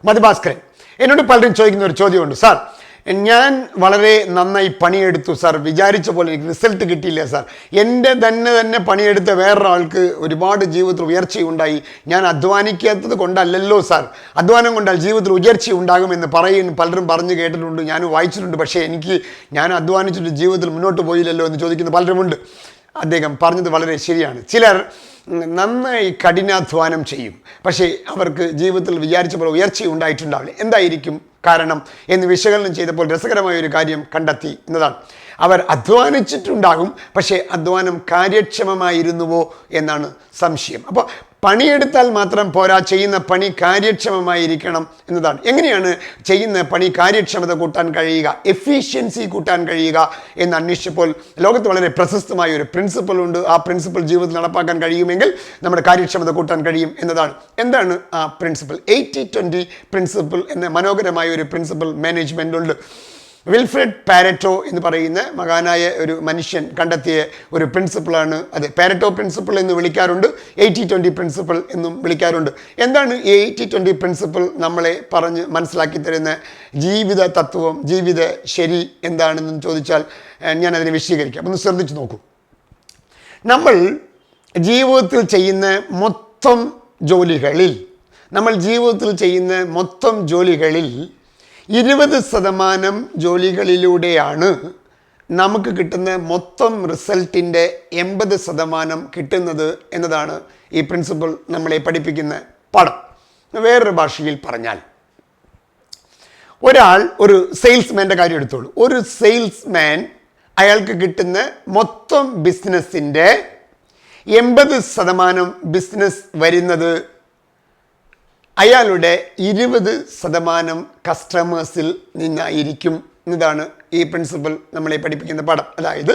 മധുഭാസ്കരൻ, എന്നോട് പലരും ചോദിക്കുന്ന ഒരു ചോദ്യമുണ്ട്. സാർ, ഞാൻ വളരെ നന്നായി പണിയെടുത്തു സാർ, വിചാരിച്ച പോലെ എനിക്ക് റിസൾട്ട് കിട്ടിയില്ല സാർ. എൻ്റെ തന്നെ പണിയെടുത്ത വേറൊരാൾക്ക് ഒരുപാട് ജീവിതത്തിൽ ഉയർച്ചയുണ്ടായി. ഞാൻ അധ്വാനിക്കാത്തത് കൊണ്ടല്ലല്ലോ സാർ, അധ്വാനം കൊണ്ടാൽ ജീവിതത്തിൽ ഉയർച്ചയുണ്ടാകുമെന്ന് പലരും പറഞ്ഞു കേട്ടിട്ടുണ്ട്, ഞാൻ വായിച്ചിട്ടുണ്ട്. പക്ഷേ ഞാൻ അധ്വാനിച്ചിട്ട് ജീവിതത്തിൽ മുന്നോട്ട് പോയില്ലല്ലോ എന്ന് ചോദിക്കുന്ന പലരുമുണ്ട്. അദ്ദേഹം പറഞ്ഞത് വളരെ ശരിയാണ്. ചിലർ നന്നായി കഠിനാധ്വാനം ചെയ്യും, പക്ഷേ അവർക്ക് ജീവിതത്തിൽ വിചാരിച്ച പോലെ ഉയർച്ചയുണ്ടായിട്ടുണ്ടാവില്ല. എന്തായിരിക്കും കാരണം എന്ന് വിശകലനം ചെയ്തപ്പോൾ രസകരമായ ഒരു കാര്യം കണ്ടെത്തി എന്നതാണ്. അവർ അധ്വാനിച്ചിട്ടുണ്ടാകും, പക്ഷേ അധ്വാനം കാര്യക്ഷമമായിരുന്നുവോ എന്നാണ് സംശയം. അപ്പോൾ പണിയെടുത്താൽ മാത്രം പോരാ, ചെയ്യുന്ന പണി കാര്യക്ഷമമായിരിക്കണം എന്നതാണ്. എങ്ങനെയാണ് ചെയ്യുന്ന പണി കാര്യക്ഷമത കൂട്ടാൻ കഴിയുക, എഫിഷ്യൻസി കൂട്ടാൻ കഴിയുക എന്ന് അന്വേഷിച്ചപ്പോൾ ലോകത്ത് വളരെ പ്രശസ്തമായ ഒരു പ്രിൻസിപ്പിൾ ഉണ്ട്. ആ പ്രിൻസിപ്പിൾ ജീവിതത്തിൽ നടപ്പാക്കാൻ കഴിയുമെങ്കിൽ നമ്മുടെ കാര്യക്ഷമത കൂട്ടാൻ കഴിയും എന്നതാണ്. എന്താണ് ആ പ്രിൻസിപ്പിൾ? 80-20 പ്രിൻസിപ്പിൾ എന്ന മനോഹരമായ ഒരു പ്രിൻസിപ്പിൾ മാനേജ്മെൻറ്റുണ്ട്. വിൽഫ്രെഡ് പാരറ്റോ എന്ന് പറയുന്ന മഹാനായ ഒരു മനുഷ്യൻ കണ്ടെത്തിയ ഒരു പ്രിൻസിപ്പിളാണ് അത്. പാരറ്റോ പ്രിൻസിപ്പിൾ എന്ന് വിളിക്കാറുണ്ട്, 80-20 പ്രിൻസിപ്പിൾ എന്നും വിളിക്കാറുണ്ട്. എന്താണ് ഈ 80-20 പ്രിൻസിപ്പിൾ നമ്മളെ പറഞ്ഞ് മനസ്സിലാക്കി തരുന്ന ജീവിത തത്വം, ജീവിത ശരി എന്താണെന്ന് ചോദിച്ചാൽ ഞാനതിനെ വിശദീകരിക്കാം. ഒന്ന് ശ്രദ്ധിച്ചു നോക്കൂ. നമ്മൾ ജീവിതത്തിൽ ചെയ്യുന്ന മൊത്തം ജോലികളിൽ 20% ജോലികളിലൂടെയാണ് നമുക്ക് കിട്ടുന്ന മൊത്തം റിസൾട്ടിൻ്റെ 80% കിട്ടുന്നത് എന്നതാണ് ഈ പ്രിൻസിപ്പിൾ നമ്മളെ പഠിപ്പിക്കുന്ന പാഠം. വേറൊരു ഭാഷയിൽ പറഞ്ഞാൽ, ഒരു സെയിൽസ്മാൻ്റെ കാര്യം എടുത്തോളൂ. ഒരു സെയിൽസ്മാൻ അയാൾക്ക് കിട്ടുന്ന മൊത്തം ബിസിനസ്സിൻ്റെ 80% ബിസിനസ് വരുന്നത് അയാളുടെ 20% കസ്റ്റമേഴ്സിൽ നിന്നായിരിക്കും എന്നതാണ് ഈ പ്രിൻസിപ്പിൾ നമ്മളെ പഠിപ്പിക്കുന്ന പാഠം. അതായത്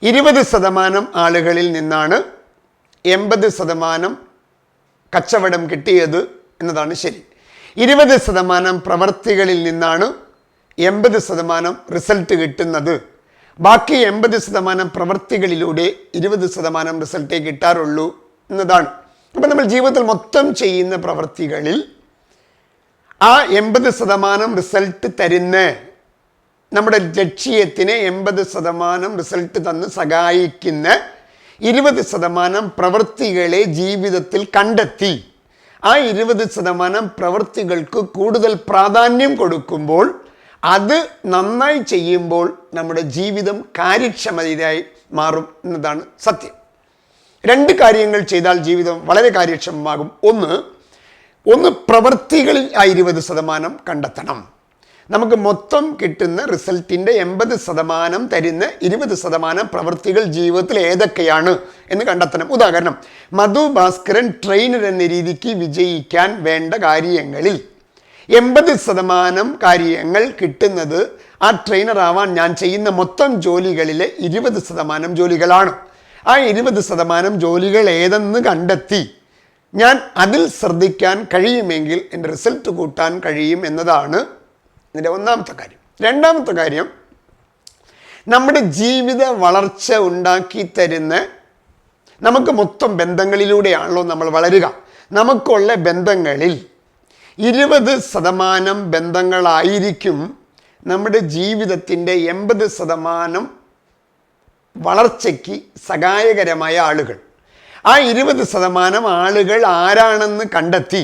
20% ആളുകളിൽ നിന്നാണ് 80% കച്ചവടം കിട്ടിയത് എന്നതാണ് ശരി. 20% പ്രവർത്തികളിൽ നിന്നാണ് 80% റിസൾട്ട് കിട്ടുന്നത്. ബാക്കി 80% പ്രവർത്തികളിലൂടെ 20% റിസൾട്ടേ കിട്ടാറുള്ളൂ എന്നതാണ്. അപ്പം നമ്മൾ ജീവിതത്തിൽ മൊത്തം ചെയ്യുന്ന പ്രവൃത്തികളിൽ ആ 80% റിസൾട്ട് തരുന്ന, നമ്മുടെ ലക്ഷ്യത്തിന് 80% റിസൾട്ട് തന്ന് സഹായിക്കുന്ന 20% പ്രവൃത്തികളെ ജീവിതത്തിൽ കണ്ടെത്തി ആ 20% പ്രവൃത്തികൾക്ക് കൂടുതൽ പ്രാധാന്യം കൊടുക്കുമ്പോൾ, അത് നന്നായി ചെയ്യുമ്പോൾ നമ്മുടെ ജീവിതം കാര്യക്ഷമതയായി മാറും എന്നതാണ് സത്യം. 2 കാര്യങ്ങൾ ചെയ്താൽ ജീവിതം വളരെ കാര്യക്ഷമമാകും. ഒന്ന് പ്രവൃത്തികളിൽ ആ 20% കണ്ടെത്തണം. നമുക്ക് മൊത്തം കിട്ടുന്ന റിസൾട്ടിൻ്റെ 80% തരുന്ന 20% പ്രവൃത്തികൾ ജീവിതത്തിൽ ഏതൊക്കെയാണ് എന്ന് കണ്ടെത്തണം. ഉദാഹരണം, മധുഭാസ്കരൻ ട്രെയിനർ എന്ന രീതിക്ക് വിജയിക്കാൻ വേണ്ട കാര്യങ്ങളിൽ 80% കാര്യങ്ങൾ കിട്ടുന്നത് ആ ട്രെയിനർ ആവാൻ ഞാൻ ചെയ്യുന്ന മൊത്തം ജോലികളിലെ 20% ജോലികളാണ്. ആ 20% ജോലികൾ ഏതെന്ന് കണ്ടെത്തി ഞാൻ അതിൽ ശ്രദ്ധിക്കാൻ കഴിയുമെങ്കിൽ എൻ്റെ റിസൾട്ട് കൂട്ടാൻ കഴിയും എന്നതാണ് ഇതിൻ്റെ ഒന്നാമത്തെ കാര്യം. രണ്ടാമത്തെ കാര്യം, നമ്മുടെ ജീവിത വളർച്ച ഉണ്ടാക്കി തരുന്ന, നമുക്ക് മൊത്തം ബന്ധങ്ങളിലൂടെയാണല്ലോ നമ്മൾ വളരുക. നമുക്കുള്ള ബന്ധങ്ങളിൽ 20% ബന്ധങ്ങളായിരിക്കും നമ്മുടെ ജീവിതത്തിൻ്റെ 80% വളർച്ചയ്ക്ക് സഹായകരമായ ആളുകൾ. ആ 20% ആളുകൾ ആരാണെന്ന് കണ്ടെത്തി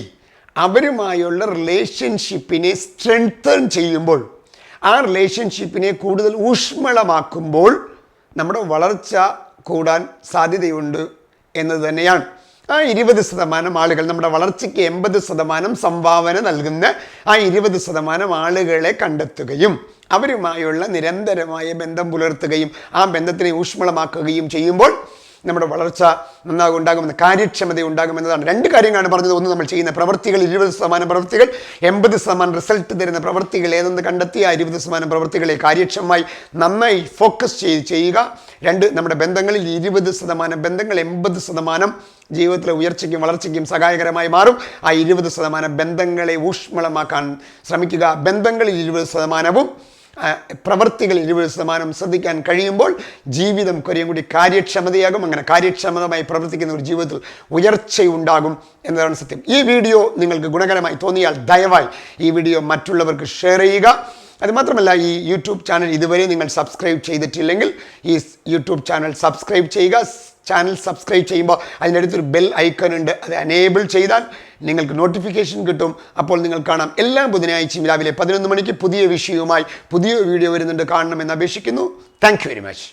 അവരുമായുള്ള റിലേഷൻഷിപ്പിനെ സ്ട്രെങ്തൻ ചെയ്യുമ്പോൾ, ആ റിലേഷൻഷിപ്പിനെ കൂടുതൽ ഊഷ്മളമാക്കുമ്പോൾ നമ്മുടെ വളർച്ച കൂടാൻ സാധ്യതയുണ്ട് എന്നത് തന്നെയാണ്. ആ 20% ആളുകൾ, നമ്മുടെ വളർച്ചയ്ക്ക് 80% സംഭാവന നൽകുന്ന ആ 20% ആളുകളെ കണ്ടെത്തുകയും അവരുമായുള്ള നിരന്തരമായ ബന്ധം പുലർത്തുകയും ആ ബന്ധത്തിനെ ഊഷ്മളമാക്കുകയും ചെയ്യുമ്പോൾ നമ്മുടെ വളർച്ച ഉണ്ടാകുമെന്ന്, കാര്യക്ഷമത ഉണ്ടാകുമെന്നതാണ്. 2 കാര്യങ്ങളാണ് പറഞ്ഞത്. ഒന്ന്, നമ്മൾ ചെയ്യുന്ന പ്രവൃത്തികൾ 20% പ്രവൃത്തികൾ, 80% റിസൾട്ട് തരുന്ന പ്രവൃത്തികൾ ഏതെന്ന് കണ്ടെത്തി ആ 20% പ്രവൃത്തികളെ കാര്യക്ഷമമായി നന്നായി ഫോക്കസ് ചെയ്യുക. 2, നമ്മുടെ ബന്ധങ്ങളിൽ 20% ബന്ധങ്ങൾ 80% ജീവിതത്തിലെ ഉയർച്ചയ്ക്കും വളർച്ചയ്ക്കും സഹായകരമായി മാറും. ആ 20% ബന്ധങ്ങളെ ഊഷ്മളമാക്കാൻ ശ്രമിക്കുക. ബന്ധങ്ങളിൽ 20%വും പ്രവൃത്തികൾ 20% ശ്രദ്ധിക്കാൻ കഴിയുമ്പോൾ ജീവിതം കുറേയും കൂടി കാര്യക്ഷമതയാകും. അങ്ങനെ കാര്യക്ഷമതമായി പ്രവർത്തിക്കുന്ന ഒരു ജീവിതത്തിൽ ഉയർച്ചയുണ്ടാകും എന്നതാണ് സത്യം. ഈ വീഡിയോ നിങ്ങൾക്ക് ഗുണകരമായി തോന്നിയാൽ ദയവായി ഈ വീഡിയോ മറ്റുള്ളവർക്ക് ഷെയർ ചെയ്യുക. അതുമാത്രമല്ല, ഈ യൂട്യൂബ് ചാനൽ ഇതുവരെ നിങ്ങൾ സബ്സ്ക്രൈബ് ചെയ്തിട്ടില്ലെങ്കിൽ ഈ യൂട്യൂബ് ചാനൽ സബ്സ്ക്രൈബ് ചെയ്യുക. ചാനൽ സബ്സ്ക്രൈബ് ചെയ്യുമ്പോൾ അതിനടുത്തൊരു ബെൽ ഐക്കൺ ഉണ്ട്, അത് എനേബിൾ ചെയ്താൽ നിങ്ങൾക്ക് നോട്ടിഫിക്കേഷൻ കിട്ടും. അപ്പോൾ നിങ്ങൾ കാണാം. എല്ലാ ബുധനാഴ്ചയും രാവിലെ 11 മണിക്ക് പുതിയ വിഷയവുമായി പുതിയ വീഡിയോ വരുന്നുണ്ട്. കാണണമെന്ന് അപേക്ഷിക്കുന്നു. Thank you very much.